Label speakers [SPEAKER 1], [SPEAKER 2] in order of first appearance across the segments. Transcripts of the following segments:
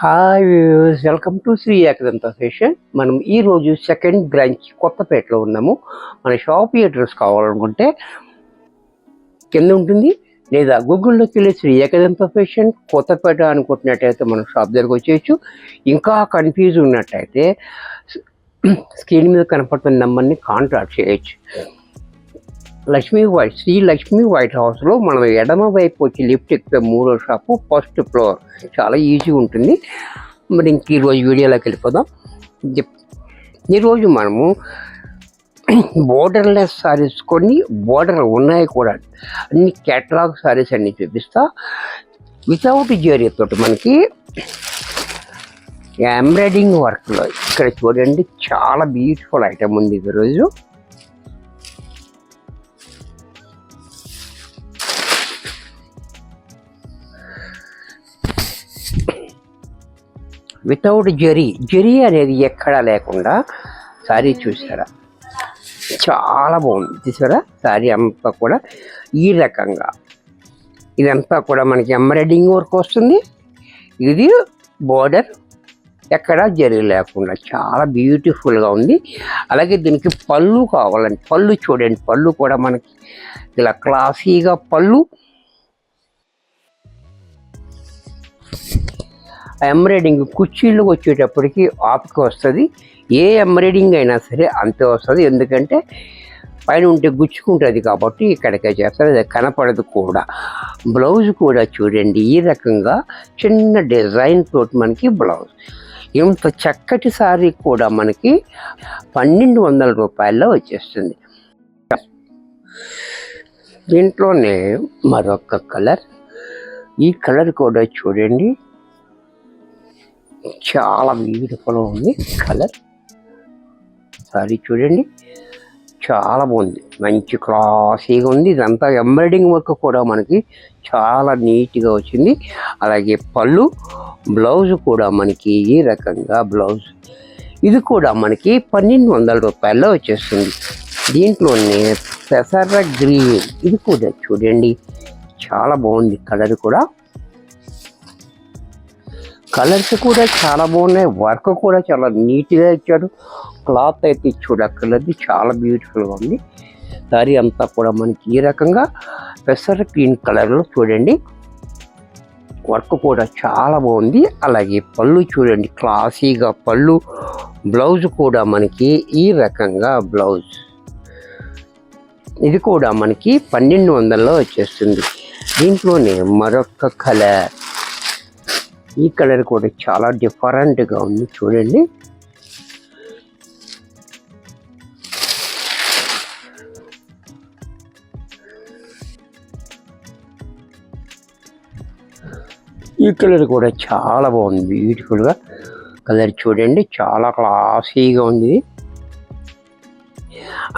[SPEAKER 1] Hi viewers, welcome to Shri Ekadanta fashion. మనం ఈరోజు second branch కొత్తపేటలో ఉన్నాము. మన షాప్ అడ్రస్ కావాలనుకుంటే కింద ఉంటుంది, లేదా గూగుల్లోకి వెళ్ళి శ్రీ ఏకదంత ఫ్యాషన్ కొత్తపేట అనుకుంటున్నట్టయితే మన షాప్ దగ్గరకు వచ్చేయచ్చు. ఇంకా కన్ఫ్యూజ్ ఉన్నట్టయితే స్క్రీన్ మీద కనపడుతున్న నెంబర్ని కాంటాక్ట్ చేయొచ్చు. శ్రీ లక్ష్మీ వైట్ హౌస్లో మనం ఎడమ వైపు వచ్చి లిఫ్ట్ ఎక్కితే 3వ షాపు, ఫస్ట్ ఫ్లోర్. చాలా ఈజీ ఉంటుంది. మరి ఇంక ఈరోజు వీడియోలోకి వెళ్ళిపోదాం. ఈరోజు మనము బోర్డర్లెస్ సారీస్ కొన్ని బోర్డర్ ఉన్నాయి కూడా, అన్ని కేటలాగ్ సారీస్ అన్ని చూపిస్తా. వితౌట్ జరీతో మనకి ఎంబ్రాయిడింగ్ వర్క్లో ఇక్కడ చూడండి, చాలా బ్యూటిఫుల్ ఐటమ్ ఉంది ఈరోజు. వితౌట్ జరీ అనేది ఎక్కడా లేకుండా శారీ చూసారా, చాలా బాగుంది. చూసారా, శారీ అంతా కూడా ఈ రకంగా, ఇదంతా కూడా మనకి ఎంబ్రాయిడింగ్ వర్క్ వస్తుంది. ఇది బోర్డర్ ఎక్కడా జరీ లేకుండా చాలా బ్యూటిఫుల్గా ఉంది. అలాగే దీనికి పళ్ళు కావాలండి, పళ్ళు చూడండి, పళ్ళు కూడా మనకి ఇలా క్లాసీగా పళ్ళు. ఎంబ్రాయిడింగ్ కుర్చీలకు వచ్చేటప్పటికి ఆపుకి వస్తుంది. ఏ ఎంబ్రాయిడింగ్ అయినా సరే అంతే వస్తుంది, ఎందుకంటే పైన ఉంటే గుచ్చుకుంటుంది కాబట్టి ఇక్కడికే చేస్తారు, అది కనపడదు కూడా. బ్లౌజ్ కూడా చూడండి, ఈ రకంగా చిన్న డిజైన్ తోటి మనకి బ్లౌజ్. ఇంత చక్కటి సారీ కూడా మనకి 1200 రూపాయల్లో వచ్చేస్తుంది. దీంట్లోనే మరొక కలర్, ఈ కలర్ కూడా చూడండి, చాలా బ్యూటిఫుల్ ఉంది కలర్. సారీ చూడండి, చాలా బాగుంది, మంచి క్లాసీగా ఉంది. ఇదంతా ఎంబ్రాయిడింగ్ వర్క్ కూడా మనకి చాలా నీట్గా వచ్చింది. అలాగే పళ్ళు, బ్లౌజ్ కూడా మనకి ఈ రకంగా బ్లౌజ్. ఇది కూడా మనకి 1200 రూపాయల్లో వచ్చేస్తుంది. దీంట్లోనే పెసర గ్రీన్, ఇది కూడా చూడండి, చాలా బాగుంది కలర్ కూడా. కలర్స్ కూడా చాలా బాగున్నాయి, వర్క్ కూడా చాలా నీట్గా ఇచ్చాడు. క్లాత్ అయితే చూడక్కర్లేదు, చాలా బ్యూటిఫుల్గా ఉంది. సారీ అంతా కూడా మనకి ఈ రకంగా పెసర గ్రీన్ కలర్లో చూడండి, వర్క్ కూడా చాలా బాగుంది. అలాగే పళ్ళు చూడండి, క్లాసీగా పళ్ళు. బ్లౌజ్ కూడా మనకి ఈ రకంగా బ్లౌజ్. ఇది కూడా మనకి 1200లో వచ్చేస్తుంది. దీంట్లోనే మరొక కలర్, ఈ కలర్ కూడా చాలా డిఫరెంట్గా ఉంది చూడండి. ఈ కలర్ కూడా చాలా బాగుంది, బ్యూటిఫుల్గా కలర్ చూడండి, చాలా క్లాసీగా ఉంది.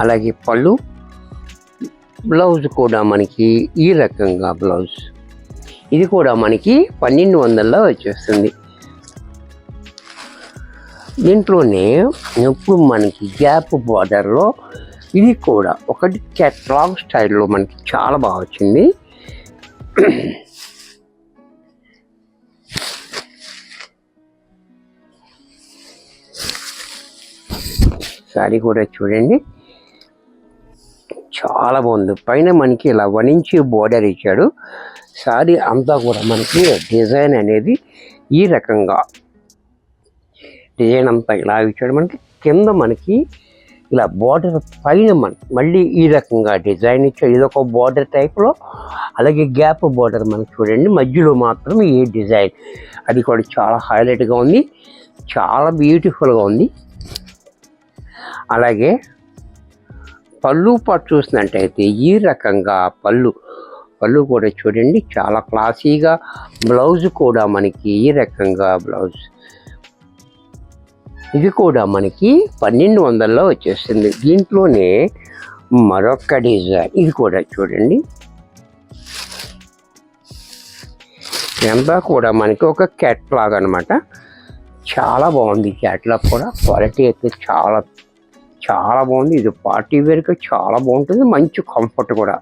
[SPEAKER 1] అలాగే పళ్ళు, బ్లౌజ్ కూడా మనకి ఈ రకంగా బ్లౌజ్. ఇది కూడా మనకి 1200లో వచ్చేస్తుంది. దీంట్లోనే ఇప్పుడు మనకి గ్యాప్ బార్డర్లో ఇది కూడా ఒకటి కేటలాగ్ స్టైల్లో మనకి చాలా బాగా వచ్చింది. సారీ కూడా చూడండి, చాలా బాగుంది. పైన మనకి ఇలా 1 ఇంచ్ బోర్డర్ ఇచ్చాడు. సారీ అంతా కూడా మనకి డిజైన్ అనేది ఈ రకంగా, డిజైన్ అంతా ఇలా ఇచ్చాడు. మనకి కింద మనకి ఇలా బోర్డర్, పైన మళ్ళీ ఈ రకంగా డిజైన్ ఇచ్చాడు. ఇదొక బోర్డర్ టైప్లో. అలాగే గ్యాప్ బోర్డర్ మనకి చూడండి, మధ్యలో మాత్రం ఈ డిజైన్, అది కూడా చాలా హైలైట్గా ఉంది, చాలా బ్యూటిఫుల్గా ఉంది. అలాగే పళ్ళు పాటు చూసినట్టయితే ఈ రకంగా పళ్ళు కూడా చూడండి, చాలా క్లాసీగా. బ్లౌజ్ కూడా మనకి ఈ రకంగా బ్లౌజ్. ఇది కూడా మనకి 1200లో వచ్చేస్తుంది. దీంట్లోనే మరొక డిజైన్, ఇది కూడా చూడండి, ఇదంతా కూడా మనకి ఒక క్యాట్లాగ్ అనమాట. చాలా బాగుంది క్యాట్లాగ్ కూడా, క్వాలిటీ అయితే చాలా చాలా బాగుంది. ఇది పార్టీ వేర్గా చాలా బాగుంటుంది, మంచి కంఫర్ట్ కూడా.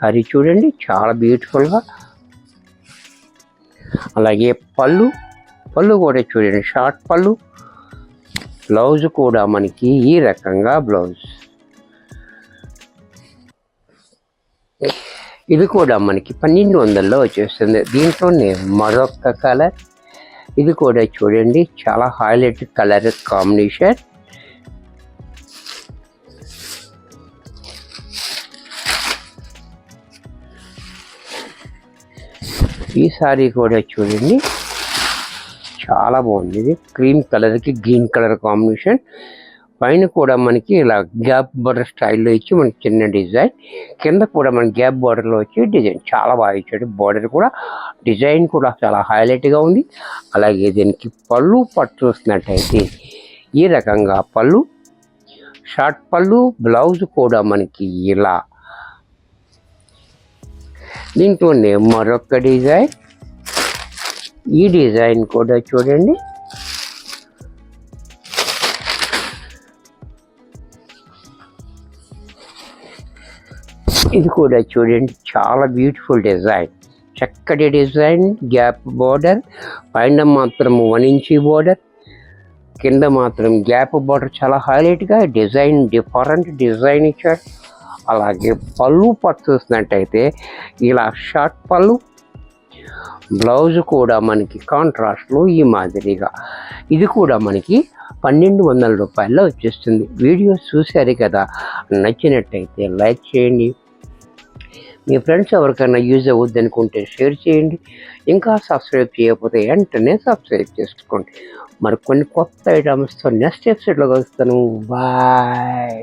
[SPEAKER 1] అది చూడండి, చాలా బ్యూటిఫుల్గా. అలాగే పళ్ళు, పళ్ళు కూడా చూడండి షార్ట్ పళ్ళు. బ్లౌజ్ కూడా మనకి ఈ రకంగా బ్లౌజ్. ఇది కూడా మనకి 1200లో వచ్చేస్తుంది. దీంట్లోనే మరొక కలర్, ఇది కూడా చూడండి చాలా హైలైట్ కలర్ కాంబినేషన్. ఈ సారీ కూడా చూడండి చాలా బాగుంది. ఇది క్రీమ్ కలర్కి గ్రీన్ కలర్ కాంబినేషన్. పైన కూడా మనకి ఇలా గ్యాప్ బార్డర్ స్టైల్లో ఇచ్చి మనకి చిన్న డిజైన్, కింద కూడా మన గ్యాప్ బార్డర్లో వచ్చి డిజైన్ చాలా బాగా ఇచ్చాడు. బార్డర్ కూడా డిజైన్ కూడా చాలా హైలైట్గా ఉంది. అలాగే దీనికి పళ్ళు పట్టు చూసినట్టయితే ఈ రకంగా పళ్ళు, షార్ట్ పళ్ళు, బ్లౌజ్ కూడా మనకి ఇలా. దీంట్లోనే మరొక డిజైన్, ఈ డిజైన్ కూడా చూడండి ఇది కూడా చూడండి చాలా బ్యూటిఫుల్ డిజైన్, చక్కటి డిజైన్. గ్యాప్ బార్డర్, పైన మాత్రం 1 ఇంచ్ బార్డర్, కింద మాత్రం గ్యాప్ బార్డర్ చాలా హైలైట్గా డిజైన్, డిఫరెంట్ డిజైన్ ఇచ్చాడు. అలాగే పళ్ళు పట్టు చూసినట్టయితే ఇలా షార్ట్ పళ్ళు, బ్లౌజ్ కూడా మనకి కాంట్రాస్ట్లో ఈ మాదిరిగా. ఇది కూడా మనకి 1200 రూపాయల్లో వచ్చేస్తుంది. వీడియో చూశారు కదా, నచ్చినట్టయితే లైక్ చేయండి. మీ ఫ్రెండ్స్ ఎవరికైనా యూజ్ అవుద్ది అనుకుంటే షేర్ చేయండి. ఇంకా సబ్స్క్రైబ్ చేయకపోతే వెంటనే సబ్స్క్రైబ్ చేసుకోండి. మరి కొన్ని కొత్త ఐటమ్స్తో నెక్స్ట్ ఎపిసోడ్లో కలుస్తాను. బాయ్.